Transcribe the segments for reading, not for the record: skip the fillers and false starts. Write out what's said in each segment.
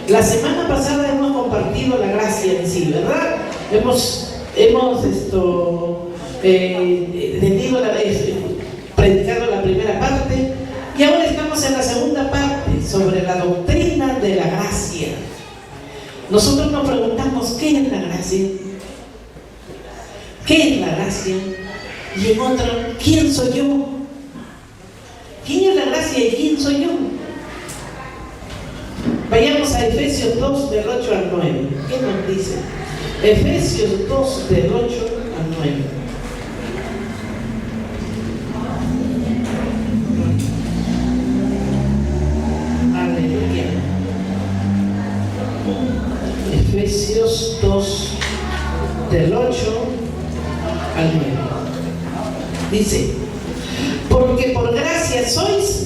La semana pasada hemos compartido la gracia en sí, ¿verdad? Hemos predicado la primera parte y ahora estamos en la segunda parte sobre la doctrina de la gracia. Nosotros nos preguntamos, ¿qué es la gracia? ¿Qué es la gracia? Y en otro, ¿quién soy yo? ¿Quién es la gracia y quién soy yo? Vayamos a Efesios 2 del 8 al 9. ¿Qué nos dice? Efesios 2 del 8 al 9. Aleluya. Efesios 2 del 8 al 9. Dice, porque por gracia sois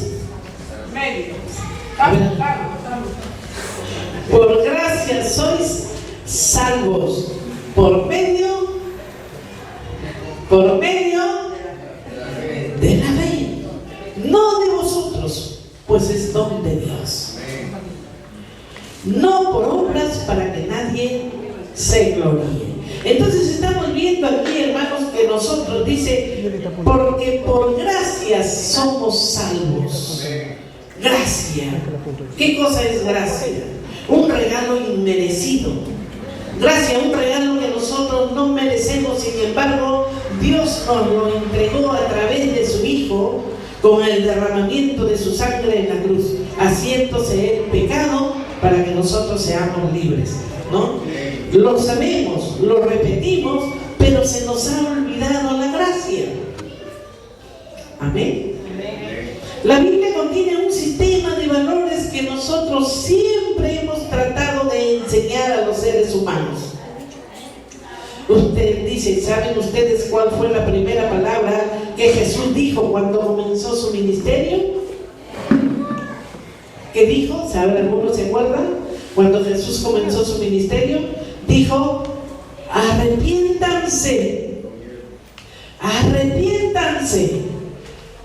por gracia sois salvos por medio de la fe, no de vosotros, pues es don de Dios, no por obras para que nadie se gloríe. Entonces estamos viendo aquí, hermanos, que nosotros dice, porque por gracia somos salvos. Gracia. ¿Qué cosa es gracia? Un regalo inmerecido. Gracia, un regalo que nosotros no merecemos, sin embargo, Dios nos lo entregó a través de su Hijo con el derramamiento de su sangre en la cruz, haciéndose el pecado para que nosotros seamos libres, ¿no? Lo sabemos, lo repetimos, pero se nos ha olvidado la gracia. Amén. La Biblia contiene un sistema de valores que nosotros siempre hemos tratado de enseñar a los seres humanos. Usted dice, ¿saben ustedes cuál fue la primera palabra que Jesús dijo cuando comenzó su ministerio? ¿Qué dijo? ¿Saben? ¿Algunos se acuerdan? Cuando Jesús comenzó su ministerio, dijo, arrepiéntanse, arrepiéntanse.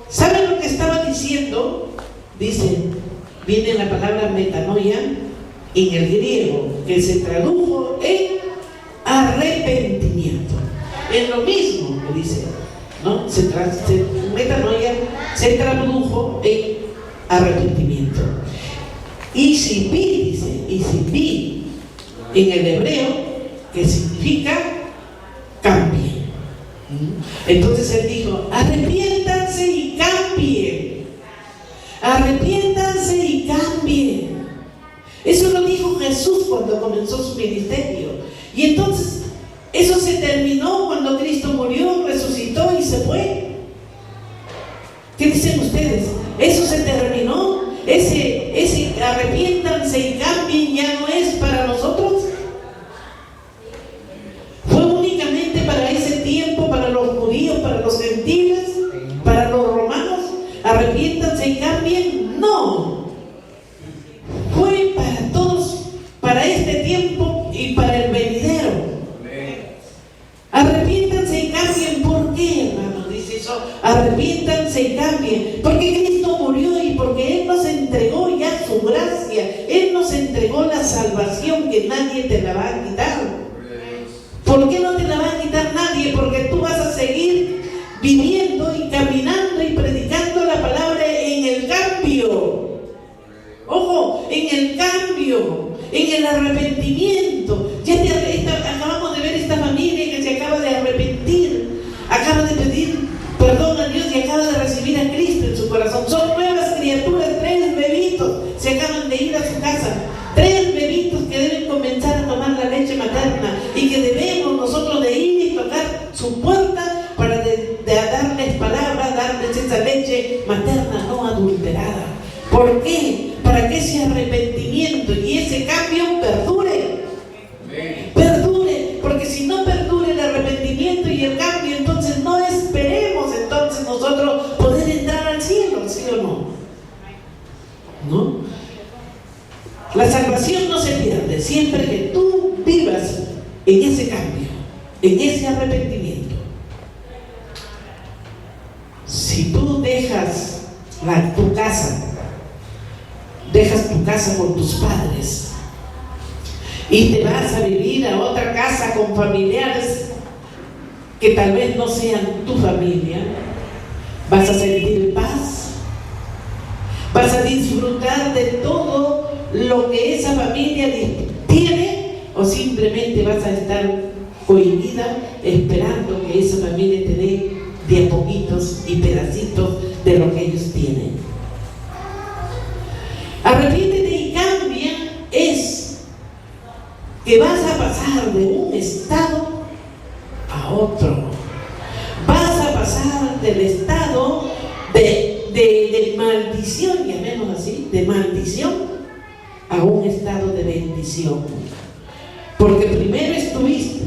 ¿Saben lo que estaba diciendo? Dice, viene la palabra metanoia en el griego, que se tradujo en arrepentimiento. Es lo mismo que dice, ¿no? Metanoia se tradujo en arrepentimiento. Isipi, dice, isipi, en el hebreo, que significa cambie. Entonces él dijo, arrepiéntanse y cambien. Arrepiéntanse y cambien. Eso lo dijo Jesús cuando comenzó su ministerio. Y entonces eso se terminó cuando Cristo murió, resucitó y se fue. ¿Qué dicen ustedes? Eso se terminó. Ese arrepiéntanse y cambien ya no es para nosotros. Fue únicamente para ese tiempo, para los judíos, para los gentiles, para los romanos. Arrepiéntanse y cambien. No. Fue para todos, para este tiempo y para el venidero. Arrepiéntanse y cambien. ¿Por qué, hermanos? Dice eso. Arrepiéntanse y cambien. Porque Cristo murió y porque Él nos entregó ya su gracia. Él nos entregó la salvación que nadie te la va a quitar. ¿Por qué no te la va a quitar nadie? Porque tú vas a seguir viviendo y caminando y predicando la palabra en el cambio. Ojo, en el cambio, en el arrepentimiento. Acabamos de ver esta familia que se acaba de arrepentir, acaba de pedir perdón a Dios y acaba de recibir a Cristo en su corazón. Son nuevas criaturas, 3 bebitos se acaban de ir a su casa. 3 bebitos que deben comenzar a tomar la leche materna y que debemos nosotros de ir y tocar su puerta para darles palabra, darles esa leche materna no adulterada. ¿Por qué? Para que ese arrepentimiento y ese cambio perdure. Perdure, porque si no perdure el arrepentimiento y el cambio, entonces no esperemos entonces nosotros poder entrar al cielo, ¿sí o no? ¿No? La salvación no se pierde siempre que tú vivas en ese cambio, en ese arrepentimiento. Si tú dejas tu casa con tus padres y te vas a vivir a otra casa con familiares que tal vez no sean tu familia, vas a sentir paz, vas a disfrutar de todo lo que esa familia tiene, o simplemente vas a estar cohibida esperando que esa familia te dé de a poquitos y pedacitos de lo que ellos tienen. Arrepiéntete y cambia es que vas a pasar de un estado a otro. Vas a pasar del estado de maldición, llamémoslo así, de maldición, a un estado de bendición. Porque primero estuviste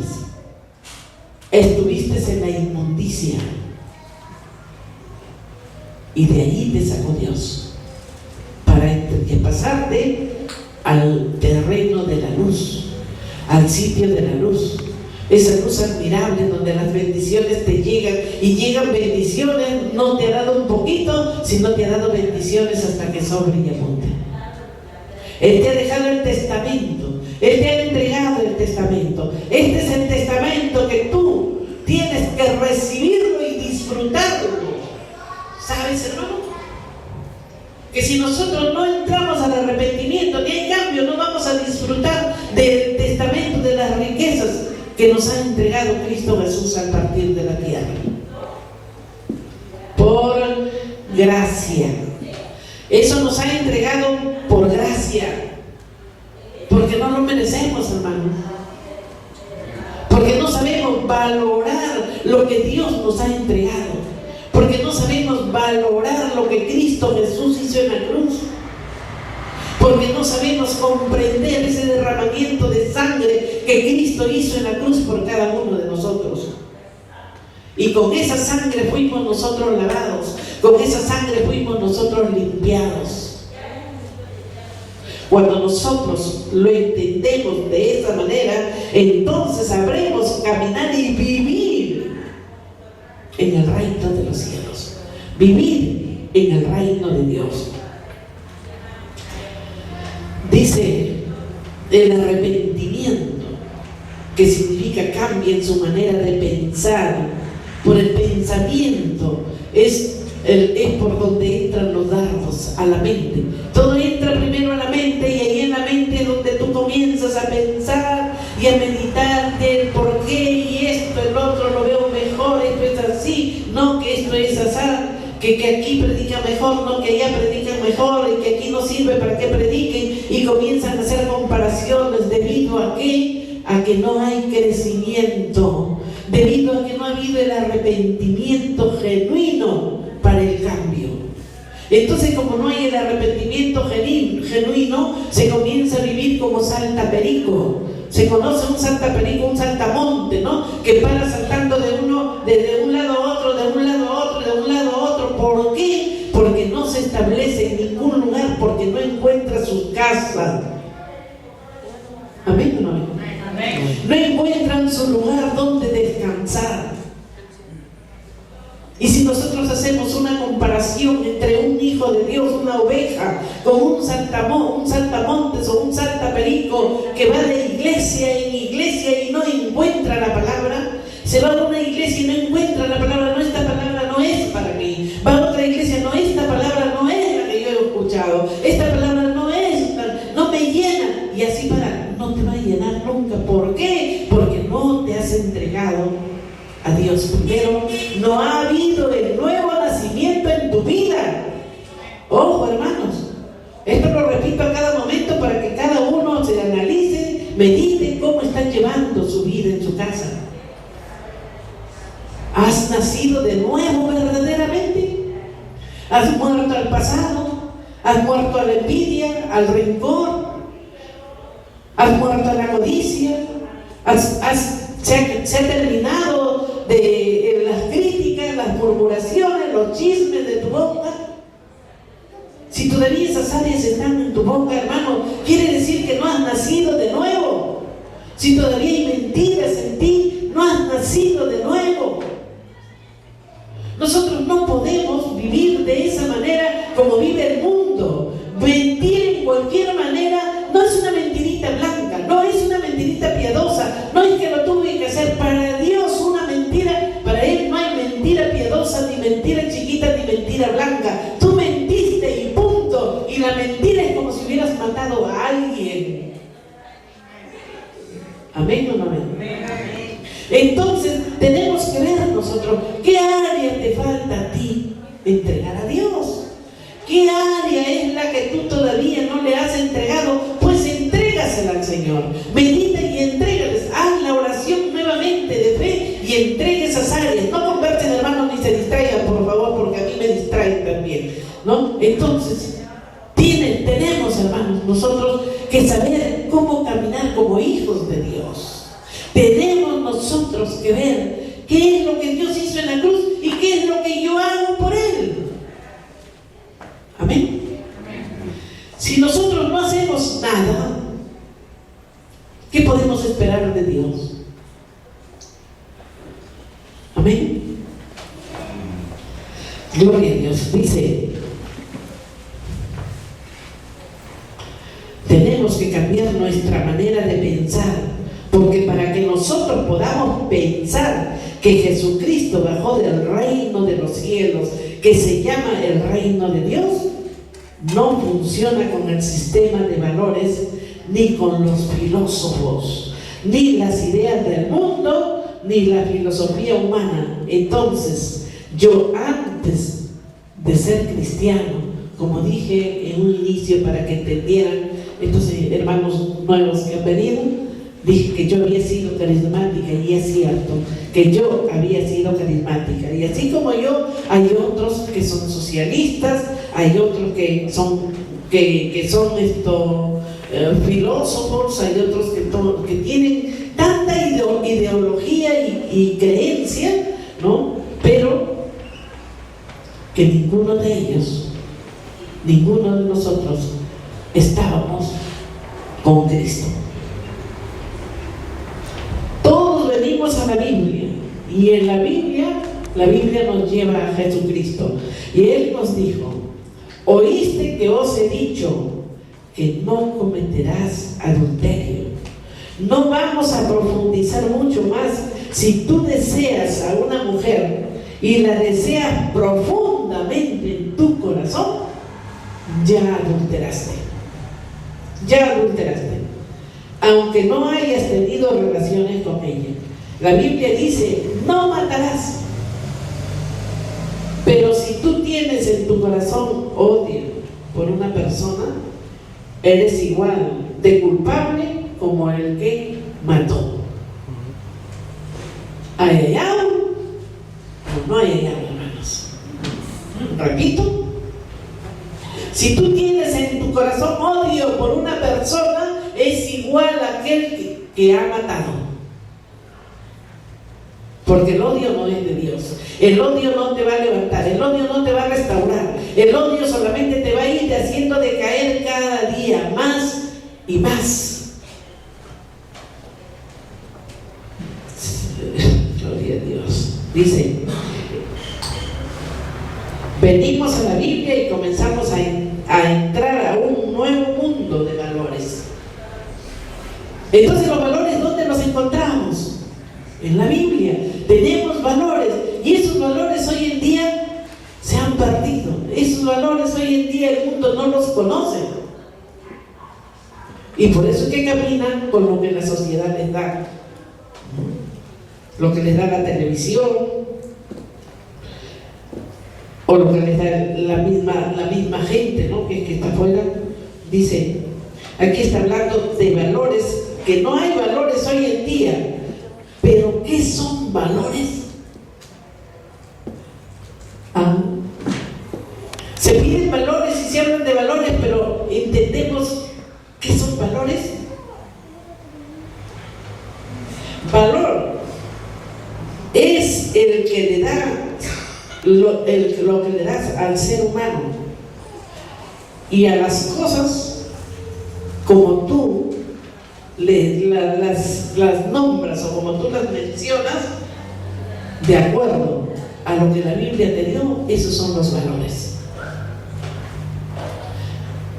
en la inmundicia, y de ahí te sacó Dios para pasarte al terreno de la luz, al sitio de la luz, esa luz admirable donde las bendiciones te llegan, y llegan bendiciones. No te ha dado un poquito, sino te ha dado bendiciones hasta que sobre y abunde. Él te ha dejado el testamento, Él te ha entregado el testamento. Este es el testamento que tú tienes que recibirlo y disfrutarlo. ¿Sabes, hermano? Que si nosotros no entramos al arrepentimiento, ni en cambio no vamos a disfrutar del testamento, de las riquezas que nos ha entregado Cristo Jesús al partir de la tierra. Por gracia. Eso nos ha entregado por gracia. Porque no lo merecemos, hermano. Porque no sabemos valorar lo que Dios nos ha entregado. Porque no sabemos valorar lo que Cristo Jesús hizo en la cruz. Porque no sabemos comprender ese derramamiento de sangre que Cristo hizo en la cruz por cada uno de nosotros. Y con esa sangre fuimos nosotros lavados, con esa sangre fuimos nosotros limpiados. Cuando nosotros lo entendemos de esa manera, entonces sabremos caminar y vivir en el reino de los cielos, vivir en el reino de Dios. Dice el arrepentimiento, que significa cambio en su manera de pensar. Por el pensamiento es por donde entran los dardos a la mente. Todo entra primero a la mente, y ahí en la mente es donde tú comienzas a pensar y a meditar del por qué, y esto, el otro lo veo mejor, esto es así, no, que esto es así, que aquí predica mejor, no, que allá predican mejor, y que aquí no sirve para que prediquen, y comienzan a hacer comparaciones debido a que no hay crecimiento, debido a que no ha habido el arrepentimiento genuino para el cambio. Entonces, como no hay el arrepentimiento genuino, se comienza a vivir como saltaperico. Se conoce un saltaperico, un saltamonte, ¿no? Que para saltando de un lado a otro, de un lado a otro, de un lado a otro. ¿Por qué? Porque no se establece en ningún lugar, porque no encuentra su casa. ¿Amén o no? Amén. No encuentran su lugar donde descansar. Y si nosotros hacemos una comparación entre un hijo de Dios, una oveja, con un saltamontes o un saltaperico que va de iglesia en iglesia y no encuentra la palabra, se va a una iglesia y no encuentra la palabra, no, esta palabra no es para mí. Va a otra iglesia, no, esta palabra no es la que yo he escuchado, esta palabra no me llena, y así no te va a llenar nunca. ¿Por qué? Porque no te has entregado a Dios primero. No ha habido el nuevo nacimiento en tu vida. Ojo, hermanos, esto lo repito a cada momento para que cada uno se analice, medite cómo están llevando su vida en su casa. ¿Has nacido de nuevo verdaderamente? ¿Has muerto al pasado? ¿Has muerto a la envidia, al rencor? ¿Has muerto a la codicia? Se ha terminado de las críticas, las murmuraciones, los chismes de tu boca? Si todavía esas áreas están en tu boca, hermano, quiere decir que no has nacido de nuevo. Si todavía hay mentiras en ti, no has nacido de nuevo. Nosotros no podemos vivir de esa manera como vive el mundo. Mentir en cualquier manera no es una mentirita blanca, no es una mentira blanca. Tú mentiste y punto. Y la mentira es como si hubieras matado a alguien. ¿Amén o no amén? Entonces tenemos que ver nosotros qué área te falta a ti entregar a Dios. ¿Qué área es la que tú todavía no le has entregado? Pues entrégasela al Señor. Medita y entrégales. Haz la oración nuevamente de fe y entregue esas áreas. No conversen, hermanos, ni se distraigan, por favor, porque a mí me distraen también, ¿no? Entonces, tenemos, hermanos, nosotros que saber cómo caminar como hijos de Dios. Tenemos nosotros que ver qué es lo que Dios hizo en la cruz y qué es lo que yo hago por Él. Amén. Si nosotros no hacemos nada, ¿qué podemos esperar de Dios? Amén. Gloria a Dios. Dice, tenemos que cambiar nuestra manera de pensar, porque para que nosotros podamos pensar que Jesucristo bajó del reino de los cielos, que se llama el reino de Dios, no funciona con el sistema de valores, ni con los filósofos, ni las ideas del mundo, ni la filosofía humana. Entonces, yo antes de ser cristiano, como dije en un inicio para que entendieran estos hermanos nuevos que han venido, dije que yo había sido carismática, y es cierto que yo había sido carismática, y así como yo, hay otros que son socialistas, hay otros que son filósofos, hay otros que tienen tanta ideología y creencia, ¿no? Pero que ninguno de ellos, ninguno de nosotros estábamos con Cristo. Todos venimos a la Biblia, y en la Biblia nos lleva a Jesucristo, y Él nos dijo: oíste que os he dicho que no cometerás adulterio. No vamos a profundizar mucho más. Si tú deseas a una mujer y la deseas profundamente en tu corazón, ya adulteraste. Ya adulteraste. Aunque no hayas tenido relaciones con ella. La Biblia dice: no matarás. Pero si tú tienes en tu corazón odio por una persona, eres igual de culpable como el que mató. ¿Hay hallado? No hay hallado, hermanos. Repito, si tú tienes en tu corazón odio por una persona, es igual a aquel que ha matado. Porque el odio no es de Dios. El odio no te va a levantar, el odio no te va a restaurar. El odio solamente te va a ir haciendo decaer cada día más y más. Gloria a Dios. Dice, venimos a la Biblia y comenzamos a entrar a un nuevo mundo de valores. Entonces, los valores, ¿dónde los encontramos? En la Biblia. Tenemos valores, y esos valores hoy en día se han perdido. Esos valores hoy en día el mundo no los conoce, y por eso es que caminan con lo que la sociedad les da, lo que les da la televisión, o lo que les da la misma gente, ¿no? que está afuera. Dice, aquí está hablando de valores, que no hay valores hoy en día. Pero ¿qué son valores? Se piden valores y se hablan de valores, pero ¿entendemos qué son valores? Valor es el que le da lo que le das al ser humano y a las cosas, como tú las nombras o como tú las mencionas, de acuerdo a lo que la Biblia te dio. Esos son los valores.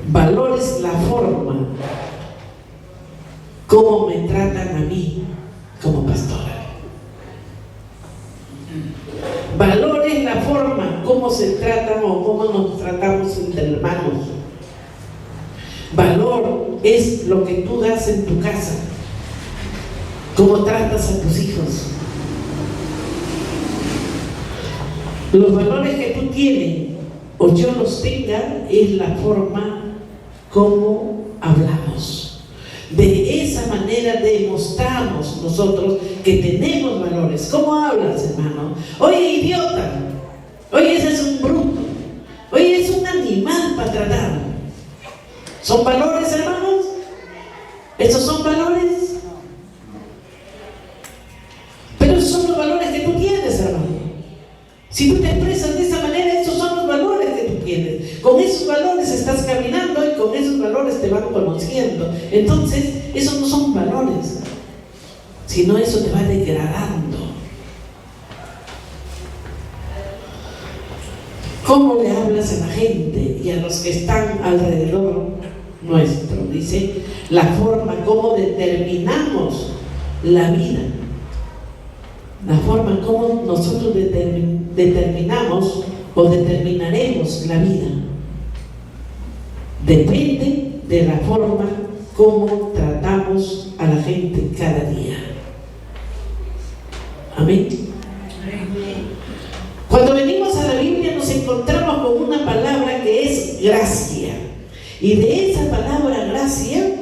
Valor es la forma como me tratan a mí como pastora. Valor es la forma como se tratan o cómo nos tratamos entre hermanos. Valor es lo que tú das en tu casa, cómo tratas a tus hijos. Los valores que tú tienes o yo los tenga es la forma como hablamos. De esa manera demostramos nosotros que tenemos valores. ¿Cómo hablas, hermano? Oye, idiota. Oye, ese es un bruto. Oye, es un animal para tratar. ¿Son valores, hermanos? ¿Esos son valores? Pero esos son los valores que tú tienes, hermano. Si tú te expresas de esa manera, esos son los valores que tú tienes. Con esos valores estás caminando y con esos valores te van conociendo. Entonces, esos no son valores, sino eso te va degradando. ¿Cómo le hablas a la gente y a los que están alrededor nuestro? Dice, la forma como determinamos la vida. La forma como nosotros determinamos o determinaremos la vida depende de la forma como tratamos a la gente cada día. Amén. Cuando venimos a la Biblia nos encontramos con una palabra que es gracia, y de esa palabra gracia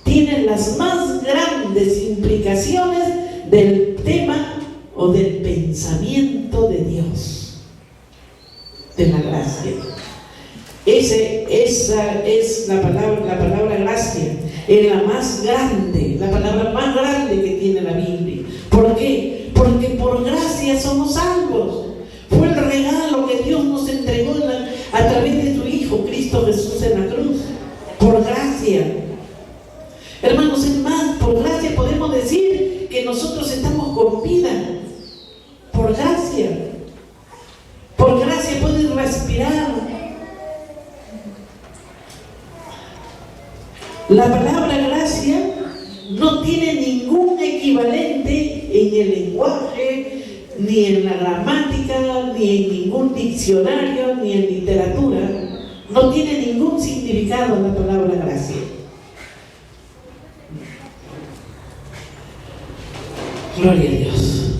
tienen las más grandes implicaciones del tema o del pensamiento de Dios, de la gracia. Esa es la palabra gracia, es la más grande, la palabra más grande que tiene la Biblia. ¿Por qué? Porque por gracia somos salvos. Fue el regalo que Dios nos entregó a través de su Hijo, Cristo Jesús en la cruz. Por gracia. Hermanos, es más, por gracia podemos decir que nosotros estamos con vida. Por gracia. Por gracia puedes respirar. La palabra gracia no tiene ningún equivalente en el lenguaje, ni en la gramática, ni en ningún diccionario, ni en literatura. No tiene ningún significado la palabra gracia. Gloria a Dios.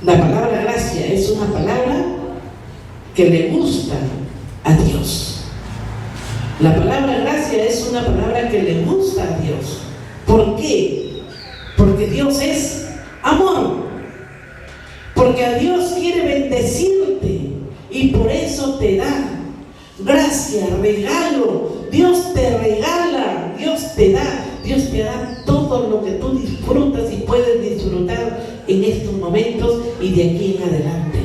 La palabra gracia es una palabra que le gusta a Dios. La palabra gracia es una palabra que le gusta a Dios. ¿Por qué? Porque Dios es amor. Porque a Dios quiere bendecirte y por eso te da gracia, regalo. Dios te regala, Dios te da todo lo que tú disfrutas y puedes disfrutar en estos momentos y de aquí en adelante.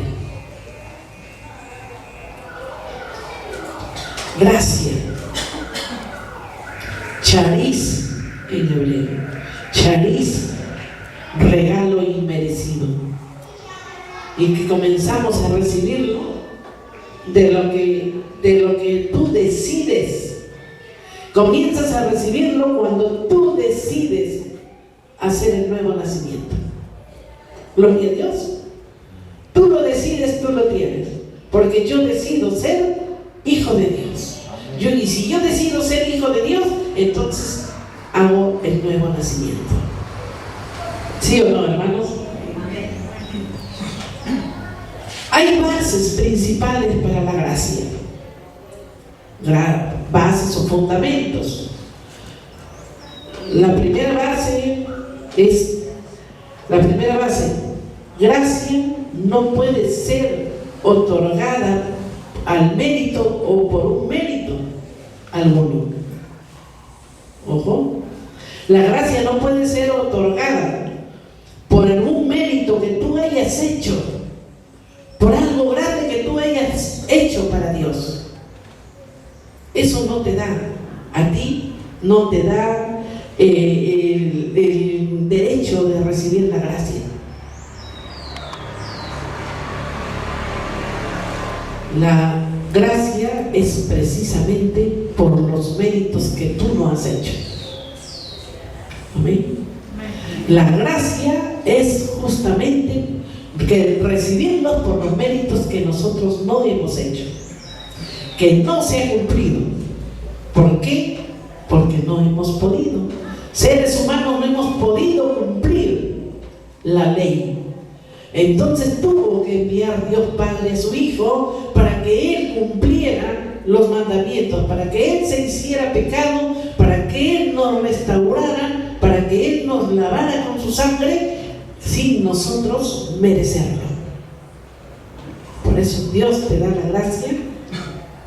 Gracia. Charis en hebreo. Charis, regalo inmerecido. Y que comenzamos a recibirlo de lo que tú decides. Comienzas a recibirlo cuando tú decides hacer el nuevo nacimiento. Gloria a Dios. Tú lo decides, tú lo tienes. Porque yo decido ser hijo de Dios. Y si yo decido ser hijo de Dios, entonces hago el nuevo nacimiento. ¿Sí o no, hermanos? Hay bases principales para la gracia. Bases o fundamentos. La primera base, gracia no puede ser otorgada al mérito o por un mérito alguno. Ojo, la gracia no puede ser otorgada por algún mérito que tú hayas hecho, por algo grande que tú hayas hecho para Dios. Eso no te da, a ti no te da el derecho de recibir la gracia. La gracia es precisamente por los méritos que tú no has hecho. Amén. La gracia es justamente que recibirlos por los méritos que nosotros no hemos hecho, que no se ha cumplido. ¿Por qué? Porque no hemos podido. Seres humanos no hemos podido cumplir la ley. Entonces tuvo que enviar Dios Padre a su Hijo para que Él cumpliera los mandamientos, para que Él se hiciera pecado, para que Él nos restaurara, para que Él nos lavara con su sangre sin nosotros merecerlo. Por eso Dios te da la gracia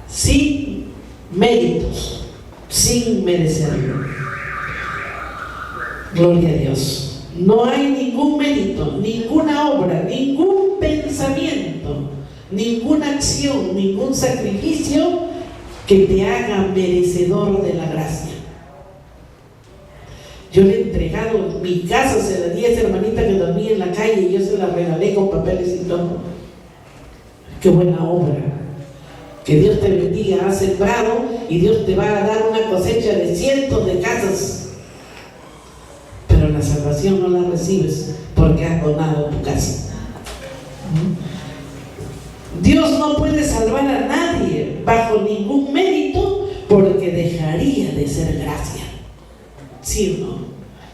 sin méritos, sin merecerlo. Gloria a Dios. No hay ningún mérito, ninguna obra, ningún pensamiento, ninguna acción, ningún sacrificio que te haga merecedor de la gracia. Yo le he entregado mi casa, se la di a esa hermanita que dormía en la calle y yo se la regalé con papeles y todo. Qué buena obra. Que Dios te bendiga, has sembrado y Dios te va a dar una cosecha de cientos de casas. Pero la salvación no la recibes porque has donado tu casa. Dios no puede salvar a nadie bajo ningún mérito porque dejaría de ser gracia. ¿Sí o no?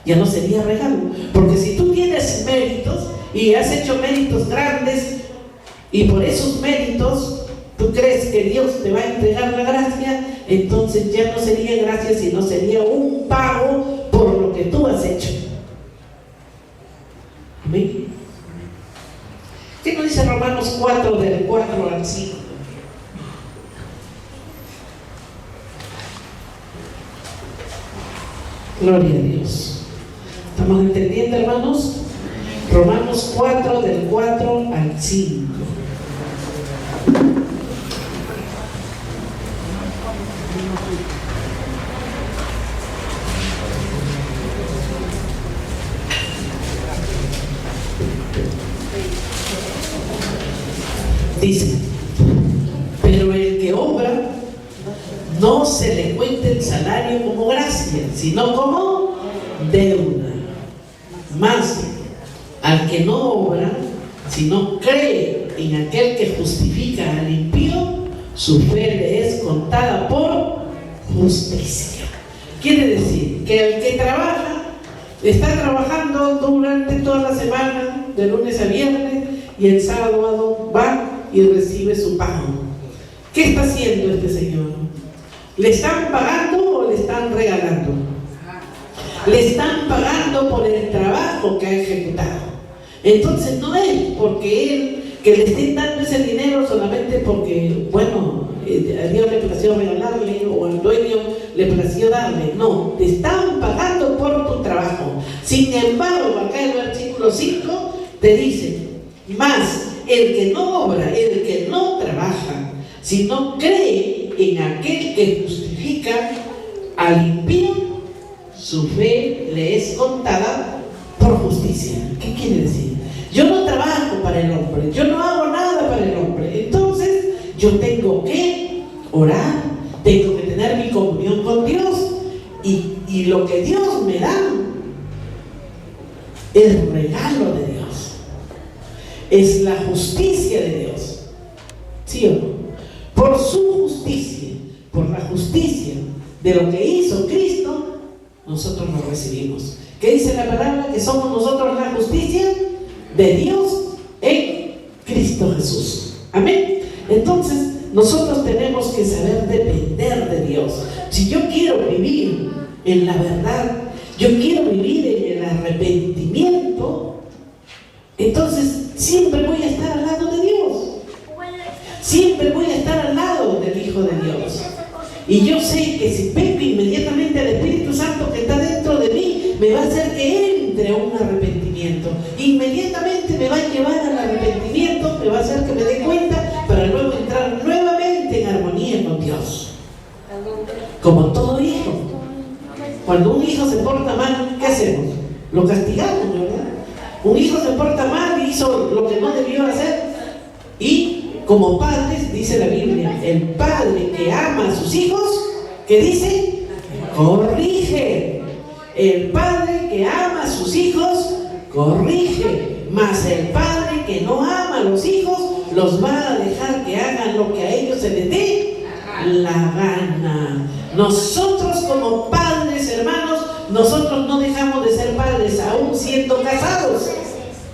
Ya no sería regalo. Porque si tú tienes méritos y has hecho méritos grandes y por esos méritos tú crees que Dios te va a entregar la gracia, entonces ya no sería gracia, sino sería un pago por lo que tú has hecho. ¿Amén? ¿Qué nos dice Romanos 4, del 4 al 5? Gloria a Dios. ¿Estamos entendiendo, hermanos? Romanos 4, del 4 al 5. Dice: pero el que obra, no se le cuenta el salario como gracia, sino como deuda. Más al que no obra, sino cree en aquel que justifica al impío, su fe le es contada por justicia. Quiere decir que el que trabaja, está trabajando durante toda la semana, de lunes a viernes, y el sábado va y recibe su pago. ¿Qué está haciendo este señor? ¿Le están pagando o le están regalando? Le están pagando por el trabajo que ha ejecutado. Entonces no es porque él, que le estén dando ese dinero solamente porque, bueno, a Dios le plació regalarle o al dueño le plació darle. No, te están pagando por tu trabajo. Sin embargo, acá en el versículo 5 te dice: más el que no obra, el que no trabaja, sino cree en aquel que justifica al impío, su fe le es contada por justicia. ¿Qué quiere decir? Yo no trabajo para el hombre, yo no hago nada para el hombre, entonces yo tengo que orar, tengo que tener mi comunión con Dios, y lo que Dios me da es regalo de Dios, es la justicia de Dios. ¿Sí o no? Por su justicia, por la justicia de lo que hizo Cristo, nosotros lo recibimos. ¿Qué dice la palabra? Que somos nosotros la justicia de Dios en Cristo Jesús. Amén. Entonces nosotros tenemos que saber depender de Dios. Si yo quiero vivir en la verdad, yo quiero vivir en el arrepentimiento, entonces siempre voy a estar al lado de Dios. Siempre voy a estar al lado del Hijo de Dios. Y yo sé que si peco, inmediatamente el Espíritu Santo que está dentro de mí me va a hacer que entre a un arrepentimiento. Inmediatamente me va a llevar al arrepentimiento, me va a hacer que me dé cuenta para luego entrar nuevamente en armonía con Dios. Como todo hijo. Cuando un hijo se porta mal, ¿qué hacemos? Lo castigamos, ¿verdad? Un hijo se porta mal y hizo lo que no debió hacer. Y como padres, dice la Biblia, el padre que ama a sus hijos, ¿qué dice? Corrige. El padre que ama a sus hijos, corrige. Mas el padre que no ama a los hijos, los va a dejar que hagan lo que a ellos se les dé la gana. Nosotros como padres, hermanos, nosotros no dejamos de ser padres aún siendo casados.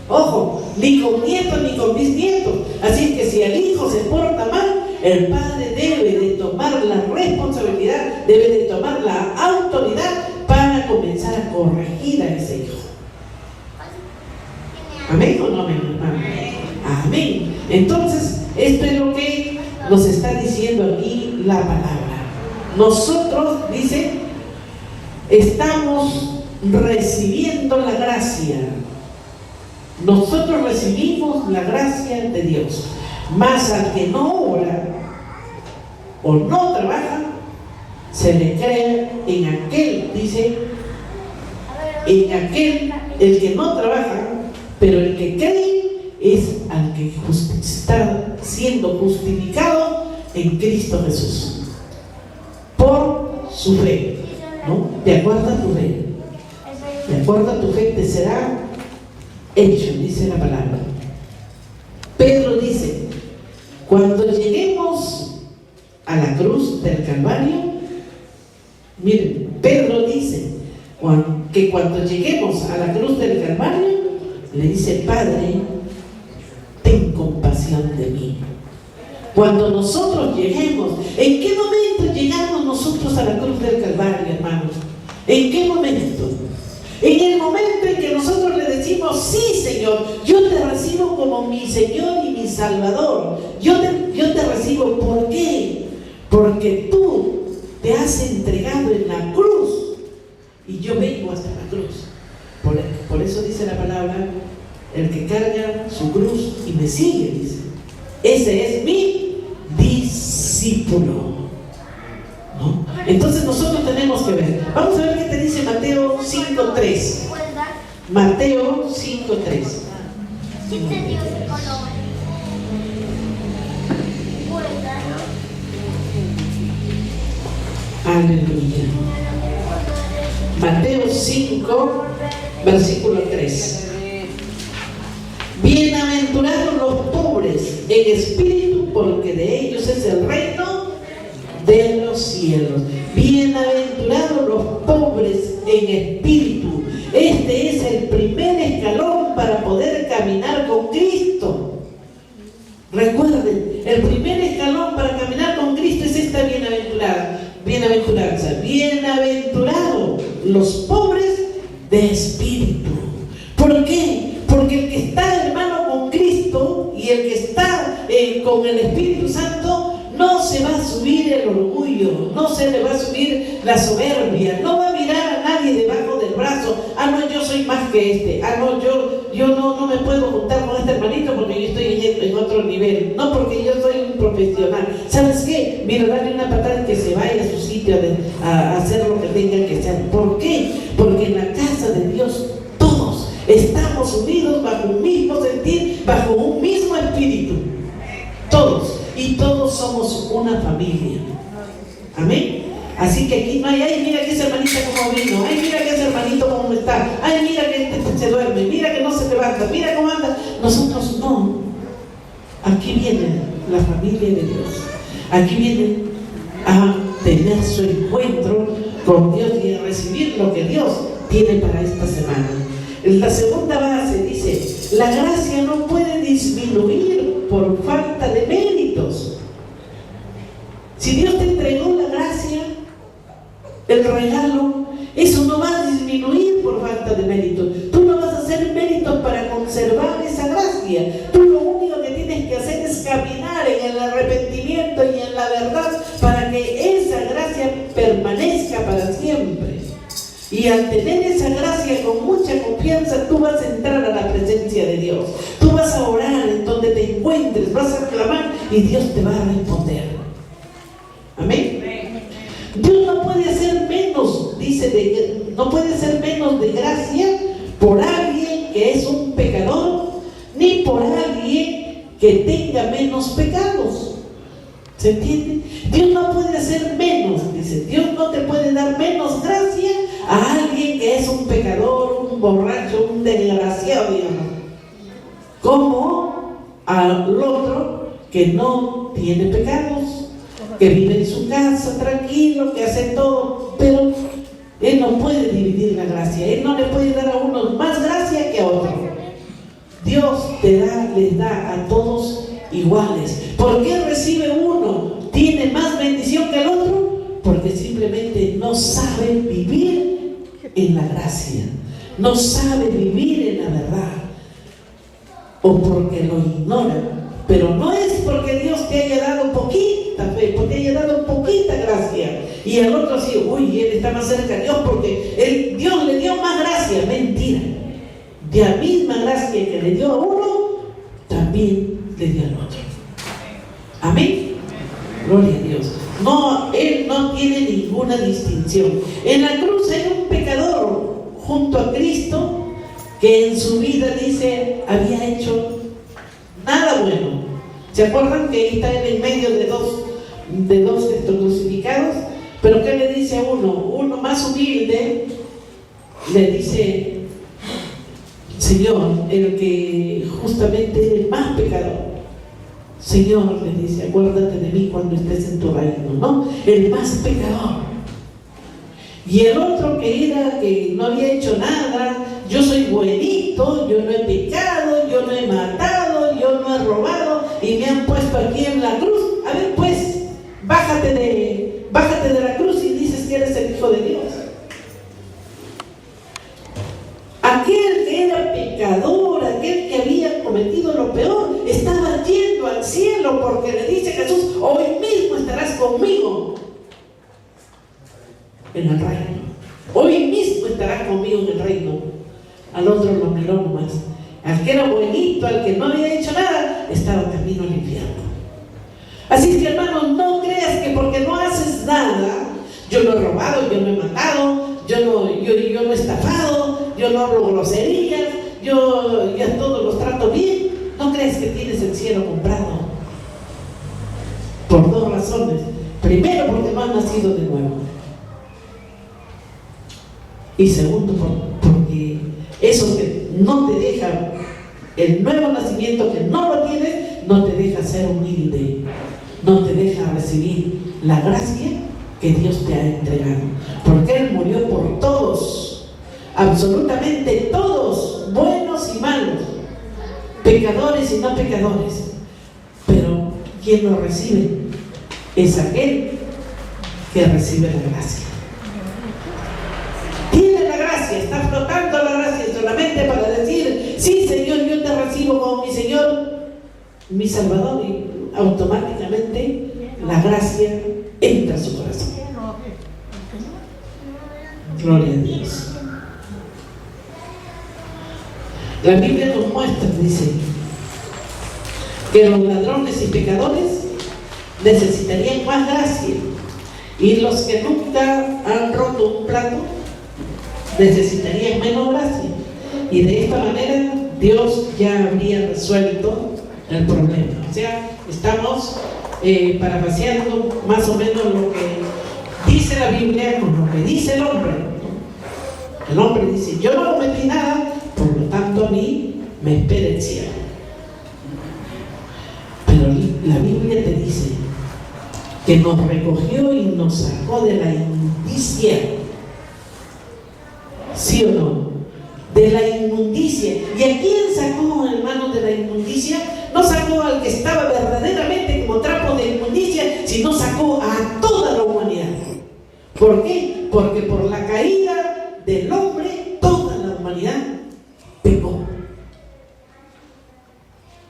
Ojo, ni con nietos ni con bisnietos. Así que si el hijo se porta mal, el padre debe de tomar la responsabilidad, debe de tomar la autoridad para comenzar a corregir a ese hijo. ¿Amén o no amén? Amén. Entonces, esto es lo que nos está diciendo aquí la palabra. Nosotros, dice, estamos recibiendo la gracia. Nosotros recibimos la gracia de Dios. Mas al que no ora o no trabaja, se le cree en aquel, dice, en aquel, el que no trabaja, pero el que cree es al que está siendo justificado en Cristo Jesús por su fe, ¿no? De acuerdo a tu fe, de acuerdo a tu fe te será hecho, dice la palabra. Pedro dice: cuando lleguemos a la cruz del Calvario, miren, Pedro dice que cuando lleguemos a la cruz del Calvario, le dice: Padre, ten compasión de mí. Cuando nosotros lleguemos, ¿en qué momento llegamos nosotros a la cruz del Calvario, hermanos? ¿En qué momento? En el momento en que nosotros le decimos: sí, Señor, yo te recibo como mi Señor y mi Salvador. Yo te recibo. ¿Por qué? Porque tú te has entregado en la cruz y yo vengo hasta la cruz. Por eso dice la palabra: el que carga su cruz y me sigue, dice, ese es mi discípulo, ¿no? Entonces nosotros tenemos que ver. Vamos a ver qué te dice Mateo 5:3. Mateo 5:3. Aleluya. Mateo 5, versículo 3. Bienaventurados los pobres en espíritu, porque de ellos es el reino de los cielos. Bienaventurados los pobres en espíritu. Este es el primer escalón para poder caminar con Cristo. Recuerden, el primer escalón para caminar con Cristo es esta bienaventuranza. Bienaventurados los pobres de espíritu. ¿Por qué? Porque el que está, hermano, con Cristo y el que está con el Espíritu Santo, no se va a subir el orgullo, no se le va a subir la soberbia, no va a mirar a nadie debajo del brazo. Ah, no, yo soy más que este. Ah, no, yo no me puedo juntar con este hermanito porque yo estoy en otro nivel. No, porque yo soy un profesional. ¿Sabes qué? Mira, dale una patada y que se vaya a su sitio a hacer lo que tenga que hacer. ¿Por qué? Porque en la casa de Dios todos estamos unidos bajo un mismo sentir, bajo un mismo espíritu. Todos. Y todos somos una familia. Amén. Así que aquí no hay: ay, mira que esa hermanita como vino, ay, mira que ese hermanito como está, ay, mira que este se duerme, mira que no se levanta, mira cómo anda. Nosotros no. Aquí viene la familia de Dios. Aquí vienen a tener su encuentro con Dios y a recibir lo que Dios tiene para esta semana. En la segunda base dice: la gracia no puede disminuir por falta de méritos. Si Dios te entregó la gracia, el regalo, eso no va a disminuir por falta de méritos. Tú no vas a hacer méritos para conservar esa gracia. Tú lo único que tienes que hacer es caminar en el arrepentimiento y en la verdad para que esa gracia permanezca para siempre. Y al tener esa gracia con mucha confianza, tú vas a entrar a la presencia de Dios. Tú vas a orar en donde te encuentres, vas a clamar y Dios te va a responder. Amén. Dios no puede hacer menos, dice, no puede ser menos de gracia por alguien que es un pecador, ni por alguien que tenga menos pecados. ¿Se entiende? Dios no puede hacer menos, dice. Dios no te puede dar menos gracia a alguien que es un pecador, un borracho, un desgraciado, digamos. ¿Cómo? al otro que no tiene pecados, que vive en su casa tranquilo, que hace todo, pero Él no puede dividir la gracia. Él no le puede dar a uno más gracia que a otro. Dios les da a todos iguales. ¿Por qué recibe uno? ¿Tiene más bendición que el otro? Porque simplemente no sabe vivir en la gracia, no sabe vivir en la verdad, o porque lo ignora. Pero no es porque Dios te haya dado poquita fe, porque te haya dado poquita gracia, y el otro sí, uy, él está más cerca de Dios porque Dios le dio más gracia. Mentira. De la misma gracia que le dio a uno, también le dio al otro. Amén. Gloria a Dios. No, Él no tiene ninguna distinción. En la cruz hay un pecador junto a Cristo que en su vida, dice, había hecho nada bueno. ¿Se acuerdan que ahí está en medio de dos crucificados? Pero ¿qué le dice a uno? Uno más humilde le dice: Señor, el que justamente es el más pecador, Señor, le dice, acuérdate de mí cuando estés en tu reino, ¿no? El más pecador. Y el otro que no había hecho nada: yo soy buenito, yo no he pecado, yo no he matado, yo no he robado, y me han puesto aquí en la cruz. A ver, pues, bájate de la cruz y dices que eres el Hijo de Dios. Aquel que era pecador, aquel que había cometido lo peor, estaba yendo al cielo, porque le dice Jesús: hoy mismo estarás conmigo en el reino. Hoy mismo estarás conmigo en el reino. Al otro lo miró nomás. Al que era buenito, al que no había hecho nada, estaba camino al infierno. Así es que, hermanos, no creas que porque no haces nada, yo no he robado, yo no he matado, yo no he estafado, yo no hablo groserías, yo ya todos los trato bien. No creas que tienes el cielo comprado. Por dos razones. Primero, porque no has nacido de nuevo. Y segundo, porque eso que no te deja, el nuevo nacimiento que no lo tienes, no te deja ser humilde, no te deja recibir la gracia que Dios te ha entregado. Porque Él murió por todos, absolutamente todos, buenos y malos, pecadores y no pecadores. Pero quien lo recibe es aquel que recibe la gracia. Tiene la gracia, está flotando la gracia solamente para decir: sí, Señor, yo te recibo como mi Señor, mi Salvador, y automáticamente la gracia entra a su corazón. Gloria a Dios. La Biblia nos muestra, dice, que los ladrones y pecadores necesitarían más gracia, y los que nunca han roto un plato necesitarían menos gracia. Y de esta manera Dios ya habría resuelto el problema. O sea, estamos parafraseando más o menos lo que dice la Biblia con lo que dice el hombre. El hombre dice: yo no cometí nada, por lo tanto a mí me espera el cielo. Pero la Biblia te dice que nos recogió y nos sacó de la inmundicia. ¿Sí o no? De la inmundicia. ¿Y a quién sacó, hermanos, de la inmundicia? No sacó al que estaba verdaderamente como trapo de inmundicia, sino sacó a toda la humanidad. ¿Por qué? Porque por la caída del hombre, toda la humanidad pecó.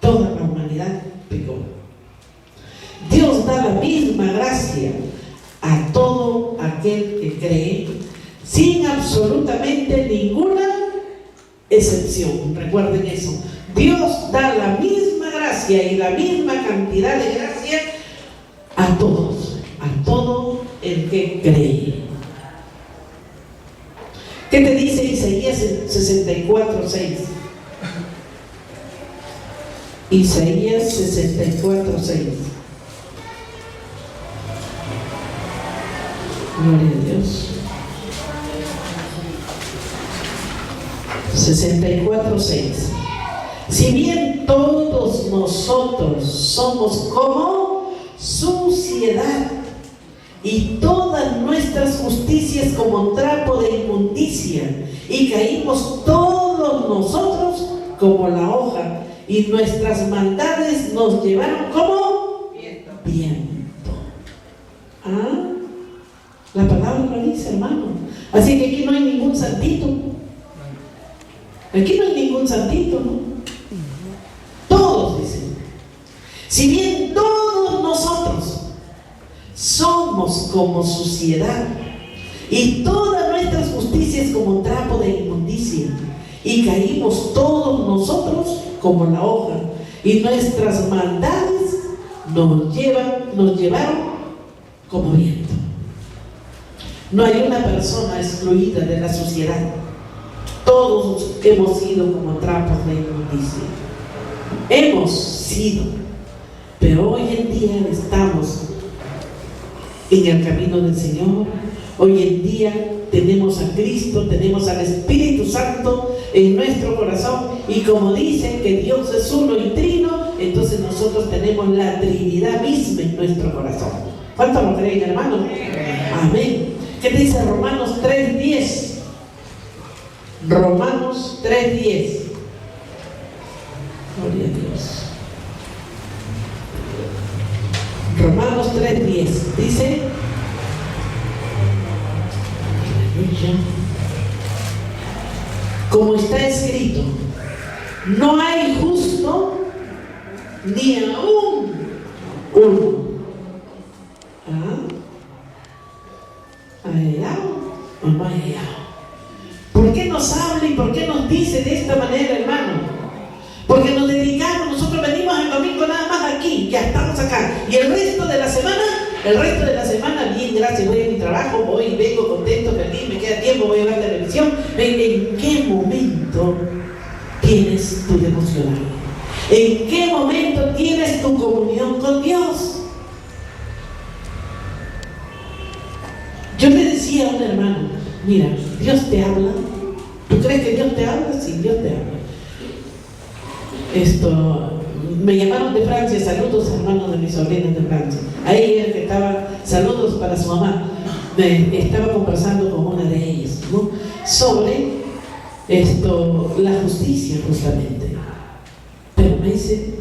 Toda la humanidad pecó. Dios da la misma gracia a todo aquel que cree, sin absolutamente ninguna excepción. Recuerden eso. Dios da la misma gracia y la misma cantidad de gracia a todos, a todo el que cree. ¿Qué te dice Isaías 64:6? Isaías 64:6. Gloria a Dios. 64:6. Si bien todos nosotros somos como suciedad, y todas nuestras justicias como trapo de inmundicia, y caímos todos nosotros como la hoja, y nuestras maldades nos llevaron como viento. ¿Ah? La palabra lo dice, hermano. Así que aquí no hay ningún santito. Aquí no hay ningún santito, ¿no? Todos dicen. Si bien todos nosotros somos como suciedad, y todas nuestras justicias como trapo de inmundicia, y caímos todos nosotros como la hoja, y nuestras maldades nos llevaron como viento. No hay una persona excluida de la sociedad. Todos hemos sido como trapos de inmundicia. Hemos sido. Pero hoy en día estamos en el camino del Señor. Hoy en día tenemos a Cristo, tenemos al Espíritu Santo en nuestro corazón. Y como dicen que Dios es uno y trino, entonces nosotros tenemos la Trinidad misma en nuestro corazón. ¿Cuánto lo creen, hermanos? Amén. ¿Qué dice Romanos 3:10? Romanos 3:10. Gloria a Dios. Romanos 3:10 dice: como está escrito, no hay justo ni aún uno. ¿Ha hallado o no ha hallado? ¿Por qué nos habla y por qué nos dice de esta manera, hermano? Porque nos dedicamos, nosotros venimos el domingo nada más aquí, ya estamos acá, y el resto de la semana, bien, gracias, voy a mi trabajo, voy, vengo contento, feliz, me queda tiempo, voy a ver televisión. ¿En qué momento tienes tu devocional? ¿En qué momento tienes tu comunión con Dios? Yo le decía a un hermano: mira, Dios te habla. ¿Tú crees que Dios te habla? Sí, Dios te habla. Me llamaron de Francia, saludos hermanos de mis sobrinas de Francia. Ahí era que estaba, saludos para su mamá. Estaba conversando con una de ellas, ¿no? Sobre la justicia, justamente. Pero me dice: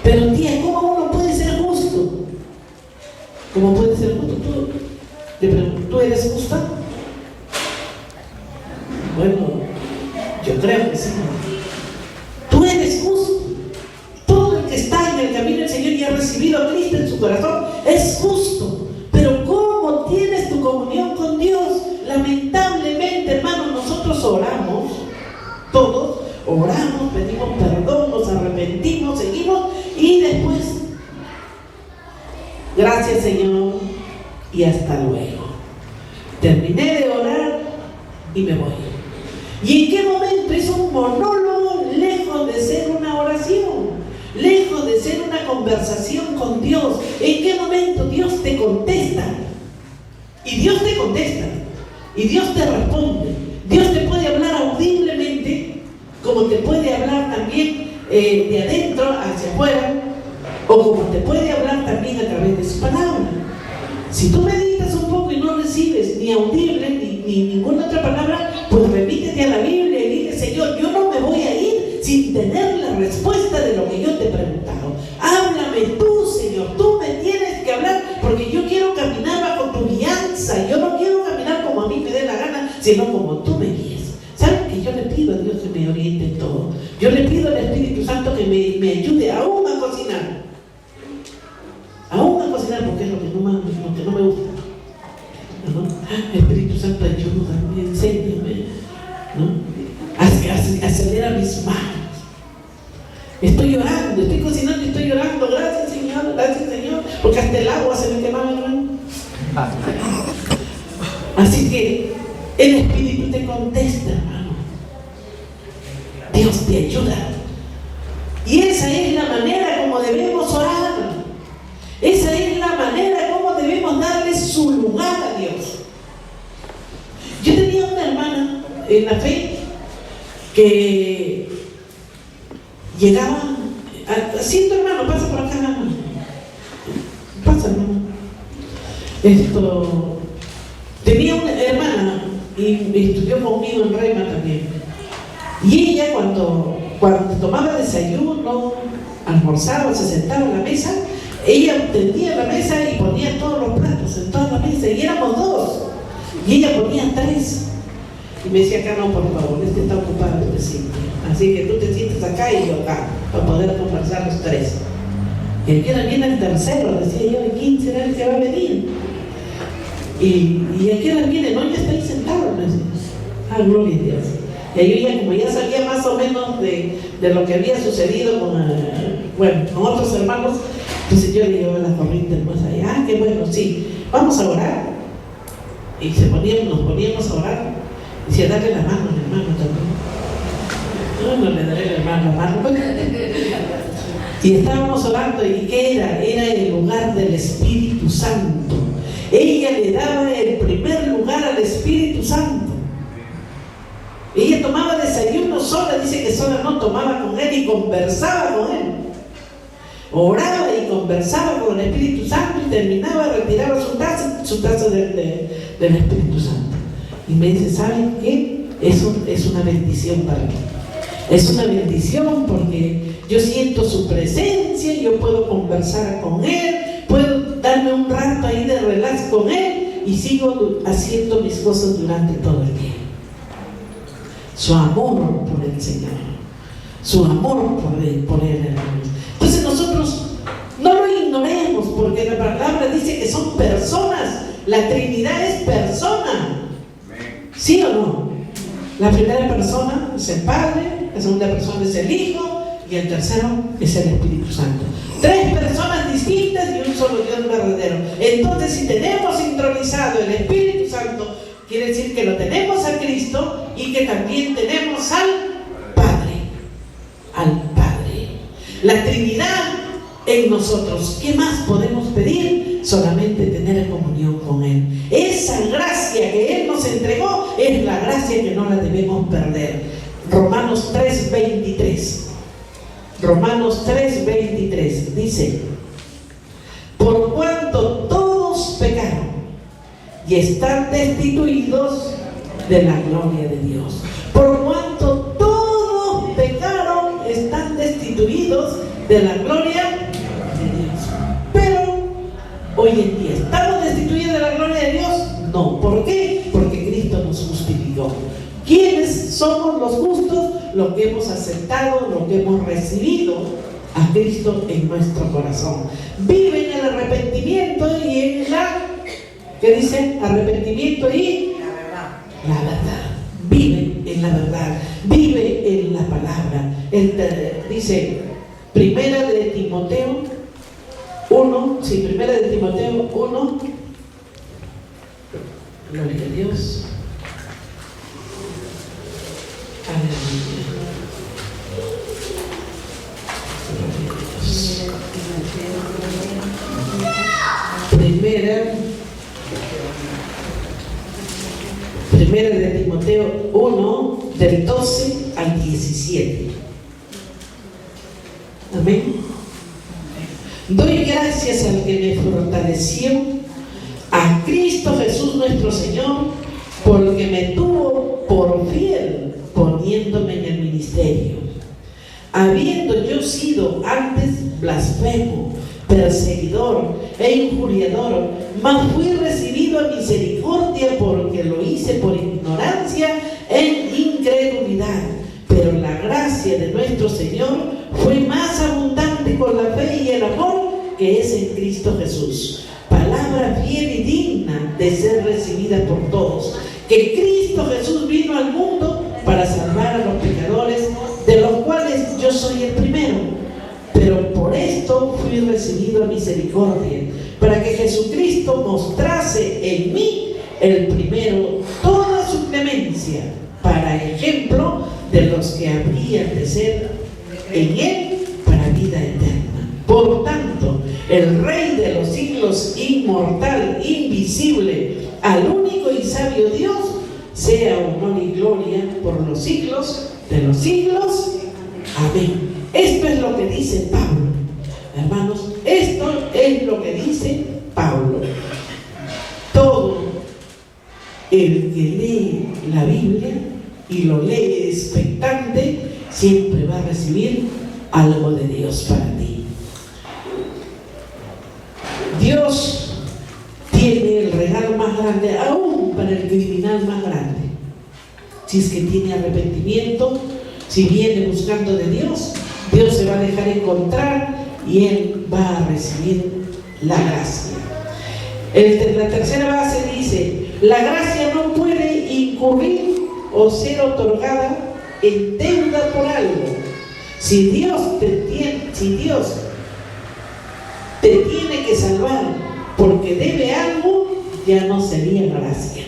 pero tía, ¿cómo uno puede ser justo? ¿Cómo puede ser justo? Le pregunto: ¿tú eres justa? Bueno, yo creo que sí. Tú eres justo. Todo el que está en el camino del Señor y ha recibido a Cristo en su corazón es justo. Pero ¿cómo tienes tu comunión con Dios? Lamentablemente, hermanos, nosotros oramos, todos oramos, pedimos perdón, nos arrepentimos, seguimos, y después, gracias Señor y hasta luego. Terminé de orar y me voy. ¿Y en qué momento es un monólogo, lejos de ser una oración, lejos de ser una conversación con Dios? ¿En qué momento Dios te contesta? Y Dios te contesta, y Dios te responde. Dios te puede hablar audiblemente, como te puede hablar también de adentro hacia afuera, o como te puede hablar también a través de su palabra. Si tú meditas un poco y no recibes ni audible ni ninguna otra palabra, pues remítete a la Biblia y dile: Señor, yo no me voy a ir sin tener la respuesta de lo que yo te he preguntado. Háblame tú, Señor, tú me tienes que hablar, porque yo quiero caminar bajo tu guianza. Yo no quiero caminar como a mí me dé la gana, sino como tú me guíes. ¿Saben que yo le pido a Dios que me oriente en todo? Yo le pido al Espíritu Santo que me ayude aún a cocinar. Aún a cocinar, porque es lo que no me gusta, ¿no? Espíritu Santo, ayúdame, enséñame, ¿no? Acelera mis manos. Estoy llorando, estoy cocinando y estoy llorando. Gracias Señor, porque hasta el agua se me quemaba, hermano. Así que el Espíritu te contesta, hermano. Dios te ayuda. Y esa es la manera como debemos orar. Esa es la manera como debemos darle su lugar a Dios. Yo tenía una hermana en la fe que llegaba Siento, hermano, pasa por acá, hermano. Pasa, hermano. Tenía una hermana y estudió conmigo en Rema también. Y ella cuando tomaba desayuno, almorzaba, se sentaba en la mesa, ella tendía la mesa y ponía todos los platos en toda la mesa, y éramos dos, y ella ponía 3. Y me decía acá, no, por favor, este está ocupado, este sí. Así que tú te sientes acá y yo acá, para poder conversar los 3. Y aquí ahora viene el tercero, decía yo, ¿y quién será el que va a venir? Y aquí ahora viene, no, ya está ahí sentado, me decía. Gloria a Dios. Y ahí yo ya, como ya sabía más o menos de lo que había sucedido con otros hermanos, entonces yo le llevaba la corriente más allá. Qué bueno, sí, vamos a orar. Y nos poníamos a orar. Y decía, dale la mano al hermano también. No le daré la mano. Y estábamos orando, ¿y qué era? Era el lugar del Espíritu Santo. Ella le daba el primer lugar al Espíritu Santo. Ella tomaba desayuno sola, dice que sola no tomaba con él y conversaba con él. Oraba y conversaba con el Espíritu Santo y terminaba, retiraba su taza del Espíritu Santo. Y me dice, ¿saben qué? Eso es una bendición para mí. Es una bendición porque yo siento su presencia, yo puedo conversar con él, puedo darme un rato ahí de relax con él y sigo haciendo mis cosas durante todo el día. Su amor por el Señor, su amor por él. Entonces nosotros no lo ignoremos, porque la palabra dice que son personas. La Trinidad es persona. ¿Sí o no? La primera persona es el Padre, la segunda persona es el Hijo y el tercero es el Espíritu Santo. 3 personas distintas y un solo Dios verdadero. Entonces, si tenemos intronizado el Espíritu Santo, quiere decir que lo tenemos a Cristo y que también tenemos al Padre. Al Padre. La Trinidad en nosotros. ¿Qué más podemos pedir? Solamente tener comunión con Él. Esa gracia que Él nos entregó es la gracia que no la debemos perder. Romanos 3:23. Romanos 3:23 dice: por cuanto todos pecaron y están destituidos de la gloria de Dios. Por cuanto todos pecaron, están destituidos de la gloria de Dios. Pero hoy en día, ¿estamos destituidos de la gloria de Dios? No. ¿Por qué? Porque Cristo nos justificó. ¿Quiénes somos los justos? Los que hemos aceptado, los que hemos recibido a Cristo en nuestro corazón. Vive en el arrepentimiento y en la... ¿Qué dice? Arrepentimiento y la verdad. Vive en la verdad. Vive en la palabra. Dice Primera de Timoteo 1. Sí, Primera de Timoteo 1. Gloria a Dios. Aleluya. Primera de Timoteo 1, del 12 al 17. Amén. Doy gracias al que me fortaleció, a Cristo Jesús nuestro Señor, porque me tuvo por fiel poniéndome en el ministerio. Habiendo yo sido antes blasfemo, perseguidor e injuriador, mas fui recibido a misericordia porque lo hice por ignorancia e incredulidad. Pero la gracia de nuestro Señor fue más abundante con la fe y el amor que es en Cristo Jesús. Palabra fiel y digna de ser recibida por todos, que Cristo Jesús vino al mundo para salvar a los pecadores, de los cuales yo soy el primero. Pero por esto fui recibido a misericordia, para que Jesucristo mostrase en mí, el primero, toda su clemencia, para ejemplo de los que habrían de ser en él para vida eterna. Por tanto, el Rey de los siglos, inmortal, invisible, al único y sabio Dios, sea honor y gloria por los siglos de los siglos. Amén. Esto es lo que dice Pablo. Hermanos, esto es lo que dice Pablo. Todo el que lee la Biblia y lo lee expectante, siempre va a recibir algo de Dios para ti. Dios tiene el regalo más grande, aún para el criminal más grande. Si es que tiene arrepentimiento, si viene buscando de Dios, Dios se va a dejar encontrar y él va a recibir la gracia. La tercera base dice: la gracia no puede incurrir o ser otorgada en deuda por algo. Si Dios te tiene que salvar porque debe algo, ya no sería gracia.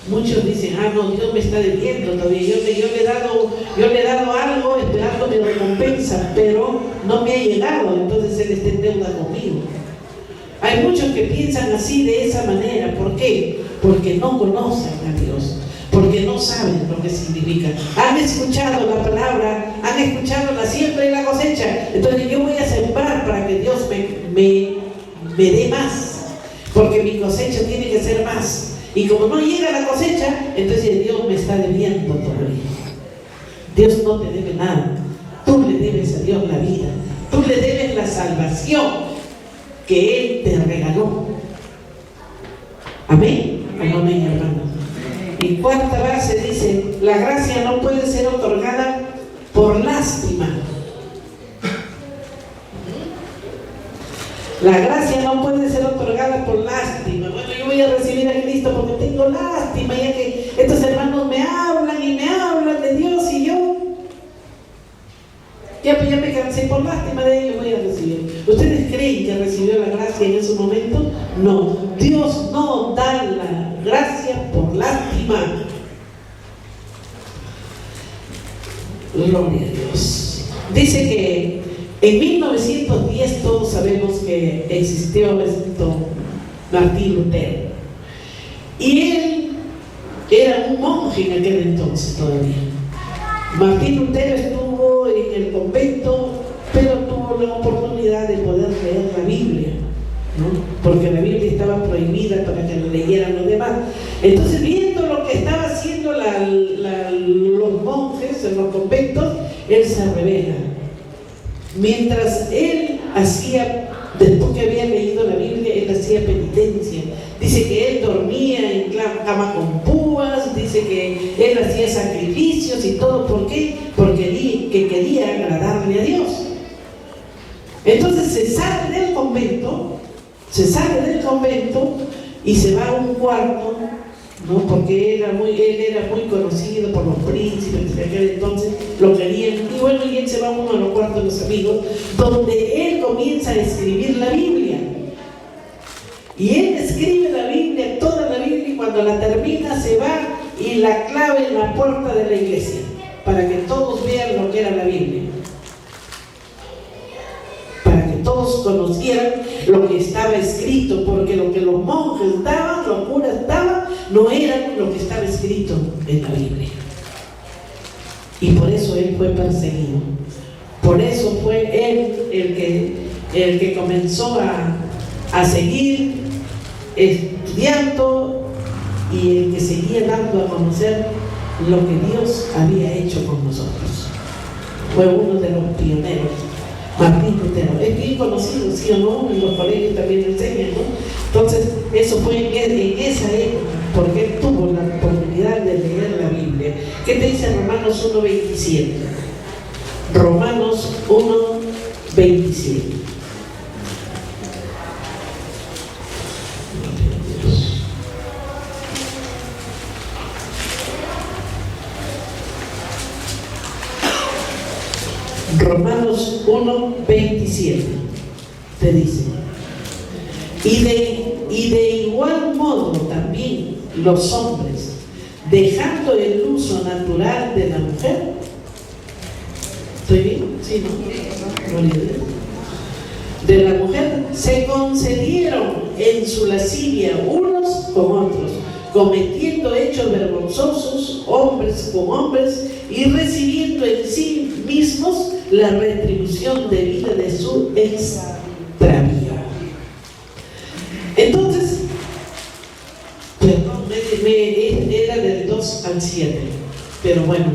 Muchos dicen: no, Dios me está debiendo todavía, yo le he dado algo esperando mi recompensa, pero no me ha llegado, entonces Él está en deuda conmigo. Hay muchos que piensan así, de esa manera. ¿Por qué? Porque no conocen a Dios, porque no saben lo que significa. Han escuchado la palabra, han escuchado la siembra y la cosecha. Entonces yo voy a sembrar para que Dios me dé más, porque mi cosecha tiene que ser más. Y como no llega la cosecha, entonces Dios me está debiendo todavía. Dios no te debe nada. Tú le debes a Dios la vida. Tú le debes la salvación que Él te regaló. Amén. Amén, hermano. Y cuarta base dice: la gracia no puede ser otorgada por lástima. La gracia no puede ser otorgada por lástima. Bueno, yo voy a recibir a Cristo porque tengo lástima, ya que estos hermanos me hablan y me hablan de Dios y yo ya me cansé, por lástima de ellos voy a recibir. ¿Ustedes creen que recibió la gracia en ese momento? No, Dios no da la gracia por lástima. Gloria a Dios. Dice que en 1910 todos sabemos que existió Martín Lutero. Y él era un monje en aquel entonces todavía. Martín Lutero estuvo en el convento, pero tuvo la oportunidad de poder leer la Biblia, ¿no? Porque la Biblia estaba prohibida para que lo leyeran los demás. Entonces, viendo lo que estaba haciendo los monjes en los conventos, él se revela. Mientras él hacía, después que había leído la Biblia, él hacía penitencia. Dice que él dormía en cama con púas, dice que él hacía sacrificios y todo. ¿Por qué? Porque quería agradarle a Dios. Entonces se sale del convento y se va a un cuarto, ¿no? Porque él era muy conocido por los príncipes de aquel entonces, lo querían, y bueno, y él se va a uno de los cuartos de los amigos, donde él comienza a escribir la Biblia. Y él escribe la Biblia, toda la Biblia, y cuando la termina se va y la clava en la puerta de la iglesia, para que todos vean lo que era la Biblia. Para que todos conocieran lo que estaba escrito, porque lo que los monjes daban, los curas daban, no era lo que estaba escrito en la Biblia. Y por eso él fue perseguido. Por eso fue él el que comenzó a seguir estudiando y el que seguía dando a conocer lo que Dios había hecho con nosotros. Fue uno de los pioneros, Martín Lutero. Es bien conocido, ¿sí o no? En los colegios también enseñan, ¿no? Entonces, eso fue en esa época, porque él tuvo la oportunidad de leer la Biblia. ¿Qué te dice Romanos 1:27? Romanos 1:27. Romanos 1:27 te dice: y de igual modo también los hombres, dejando el uso natural de la mujer. ¿Estoy bien? Sí, ¿no? De la mujer, se concedieron en su lascivia unos con otros, cometiendo hechos vergonzosos, hombres con hombres, y recibiendo en sí mismos la retribución debida de su extravío. Entonces, perdón, era del 2 al 7, pero bueno,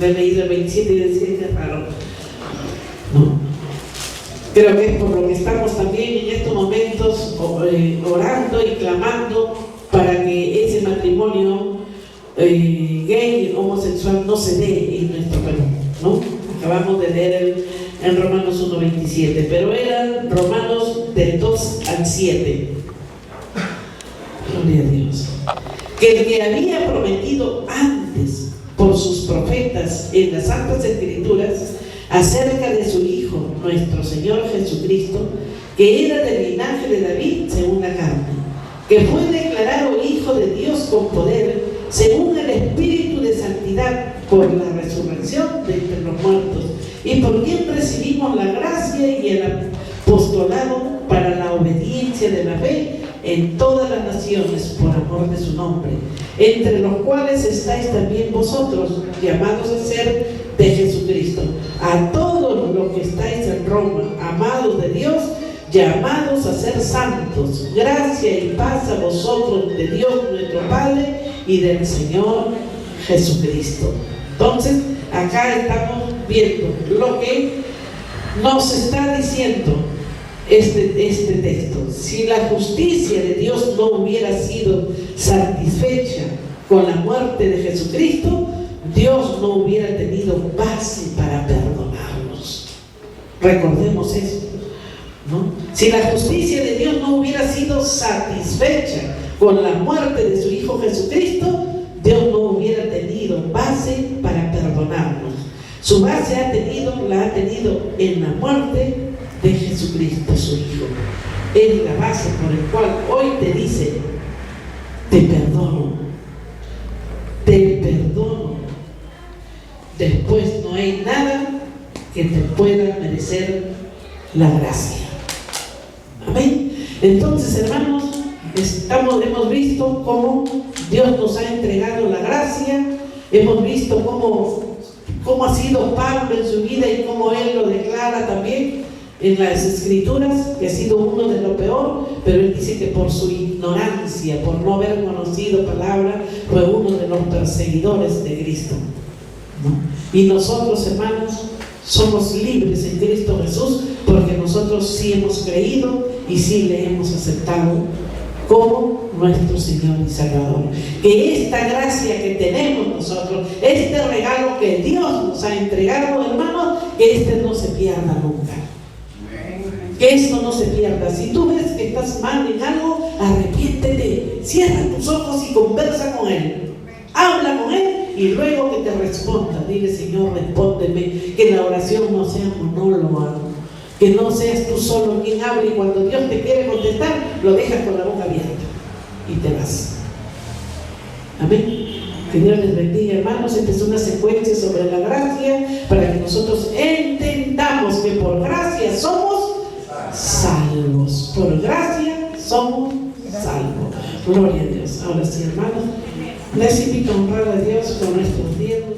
he leído el 27 y decía que es raro, ¿no? Creo que es por lo que estamos también en estos momentos orando y clamando para que ese matrimonio gay, homosexual, no se dé en nuestro Perú, ¿no? Acabamos de leer en Romanos 1:27, pero eran Romanos del 2 al 7. Gloria a Dios. Que el que había prometido antes por sus profetas en las Santas Escrituras acerca de su Hijo, nuestro Señor Jesucristo, que era del linaje de David según la carne, que fue declarado Hijo de Dios con poder, según el Espíritu de santidad, por la resurrección de entre los muertos, y por quien recibimos la gracia y el apostolado para la obediencia de la fe en todas las naciones por amor de su nombre, entre los cuales estáis también vosotros, llamados a ser de Jesucristo. A todos los que estáis en Roma, amados de Dios, llamados a ser santos, gracia y paz a vosotros de Dios nuestro Padre y del Señor Jesucristo. Entonces, acá estamos viendo lo que nos está diciendo este texto. Si la justicia de Dios no hubiera sido satisfecha con la muerte de Jesucristo, Dios no hubiera tenido base para perdonarnos. Recordemos eso, ¿no? Si la justicia de Dios no hubiera sido satisfecha con la muerte de su Hijo Jesucristo, Dios no hubiera tenido base para perdonarnos. Su base la ha tenido en la muerte de Jesucristo, su Hijo. Es la base por el cual hoy te dice: te perdono, te perdono. Después no hay nada que te pueda merecer la gracia. Amén. Entonces, hermanos, hemos visto cómo Dios nos ha entregado la gracia, hemos visto cómo ha sido Pablo en su vida y cómo él lo declara también en las Escrituras, que ha sido uno de lo peor, pero él dice que por su ignorancia, por no haber conocido palabra, fue uno de los perseguidores de Cristo, ¿no? Y nosotros, hermanos, somos libres en Cristo Jesús, porque nosotros sí hemos creído y sí le hemos aceptado como nuestro Señor y Salvador. Que esta gracia que tenemos nosotros, este regalo que Dios nos ha entregado, hermanos, que este no se pierda nunca. Que esto no se pierda. Si tú ves que estás mal en algo, arrepiéntete, cierra tus ojos y conversa con Él. Habla con Él y luego que te responda, dile: Señor, respóndeme. Que la oración no sea monóloga, que no seas tú solo quien hable, y cuando Dios te quiere contestar, lo dejas con la boca abierta y te vas. Amén. Que Dios les bendiga, hermanos. Esta es una secuencia sobre la gracia, para que nosotros entendamos que por gracia somos salvos. Por gracia somos salvos. Gloria a Dios. Ahora sí, hermanos, les invito a honrar a Dios con nuestros diezmos.